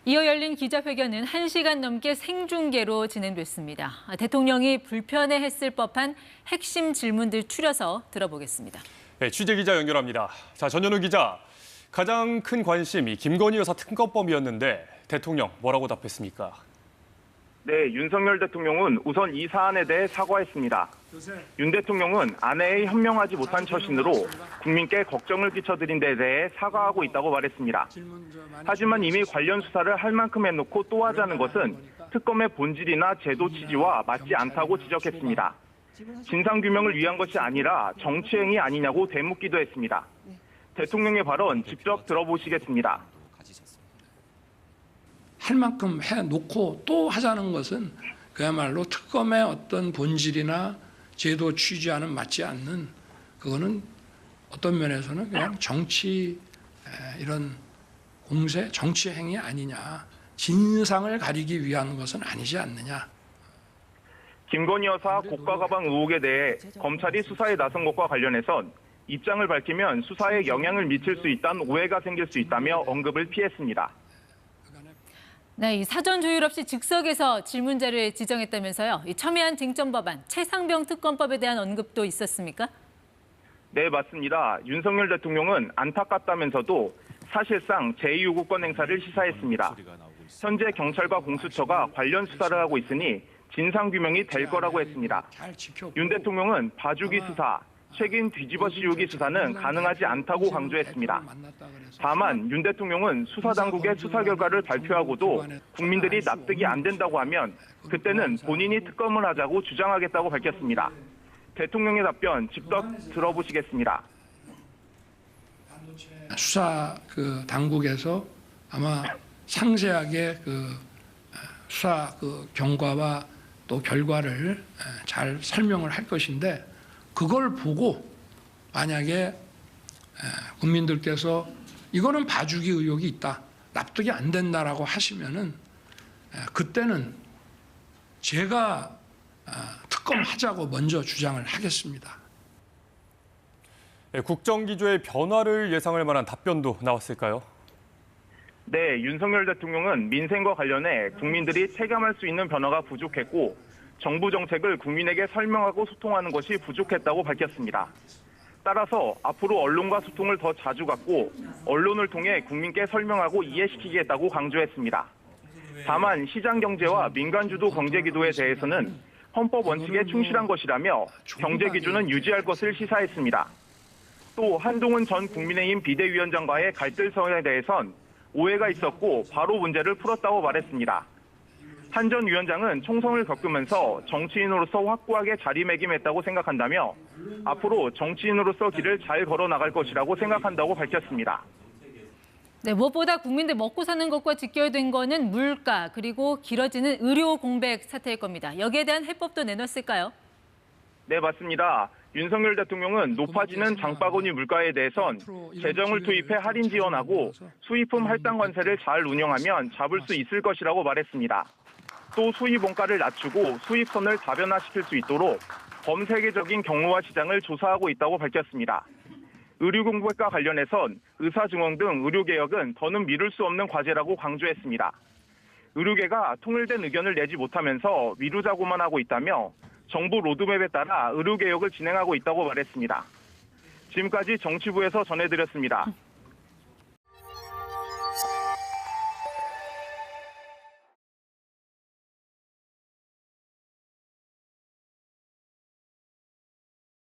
이어 열린 기자회견은 1시간 넘게 생중계로 진행됐습니다. 대통령이 불편해했을 법한 핵심 질문들 추려서 들어보겠습니다. 네, 취재기자 연결합니다. 자, 전현우 기자, 가장 큰 관심이 김건희 여사 특검법이었는데 대통령 뭐라고 답했습니까? 네, 윤석열 대통령은 우선 이 사안에 대해 사과했습니다. 윤 대통령은 아내의 현명하지 못한 처신으로 국민께 걱정을 끼쳐드린 데 대해 사과하고 있다고 말했습니다. 하지만 이미 관련 수사를 할 만큼 해놓고 또 하자는 것은 특검의 본질이나 제도 취지와 맞지 않다고 지적했습니다. 진상규명을 위한 것이 아니라 정치행위 아니냐고 되묻기도 했습니다. 대통령의 발언 직접 들어보시겠습니다. 할 만큼 해놓고 또 하자는 것은 그야말로 특검의 어떤 본질이나 제도 취지와는 맞지 않는, 그거는 어떤 면에서는 그냥 정치 이런 공세, 정치 행위 아니냐, 진상을 가리기 위한 것은 아니지 않느냐. 김건희 여사 고가 가방 의혹에 대해 검찰이 수사에 나선 것과 관련해선 입장을 밝히면 수사에 영향을 미칠 수 있다는 오해가 생길 수 있다며 언급을 피했습니다. 네, 이 사전 조율 없이 즉석에서 질문자를 지정했다면서요. 이 첨예한 쟁점 법안, 최상병 특검법에 대한 언급도 있었습니까? 네, 맞습니다. 윤석열 대통령은 안타깝다면서도 사실상 제2요구권 행사를 시사했습니다. 현재 경찰과 공수처가 관련 수사를 하고 있으니 진상규명이 될 거라고 했습니다. 윤 대통령은 봐주기 수사, 최근 뒤집어 씌우기 수사는 가능하지 않다고 강조했습니다. 다만 윤 대통령은 수사당국의 수사 결과를 발표하고도 국민들이 납득이 안 된다고 하면 그때는 본인이 특검을 하자고 주장하겠다고 밝혔습니다. 대통령의 답변 직접 들어보시겠습니다. 수사 당국에서 아마 상세하게 수사 경과와 또 결과를 잘 설명을 할 것인데, 그걸 보고 만약에 국민들께서 이거는 봐주기 의혹이 있다, 납득이 안 된다라고 하시면은 그때는 제가 특검하자고 먼저 주장을 하겠습니다. 네, 국정기조의 변화를 예상할 만한 답변도 나왔을까요? 네, 윤석열 대통령은 민생과 관련해 국민들이 체감할 수 있는 변화가 부족했고 정부 정책을 국민에게 설명하고 소통하는 것이 부족했다고 밝혔습니다. 따라서 앞으로 언론과 소통을 더 자주 갖고 언론을 통해 국민께 설명하고 이해시키겠다고 강조했습니다. 다만 시장 경제와 민간주도 경제 기조에 대해서는 헌법 원칙에 충실한 것이라며 경제 기조는 유지할 것을 시사했습니다. 또 한동훈 전 국민의힘 비대위원장과의 갈등성에 대해선 오해가 있었고 바로 문제를 풀었다고 말했습니다. 한 전 위원장은 총선을 겪으면서 정치인으로서 확고하게 자리매김했다고 생각한다며 앞으로 정치인으로서 길을 잘 걸어나갈 것이라고 생각한다고 밝혔습니다. 네, 무엇보다 국민들 먹고 사는 것과 직결된 거는 물가, 그리고 길어지는 의료 공백 사태일 겁니다. 여기에 대한 해법도 내놨을까요? 네, 맞습니다. 윤석열 대통령은 높아지는 장바구니 물가에 대해선 재정을 투입해 할인 지원하고 수입품 할당 관세를 잘 운영하면 잡을 수 있을 것이라고 말했습니다. 또 수입 원가를 낮추고 수입선을 다변화시킬 수 있도록 범세계적인 경로화 시장을 조사하고 있다고 밝혔습니다. 의료 공백과 관련해선 의사증원 등 의료개혁은 더는 미룰 수 없는 과제라고 강조했습니다. 의료계가 통일된 의견을 내지 못하면서 미루자고만 하고 있다며 정부 로드맵에 따라 의료개혁을 진행하고 있다고 말했습니다. 지금까지 정치부에서 전해드렸습니다.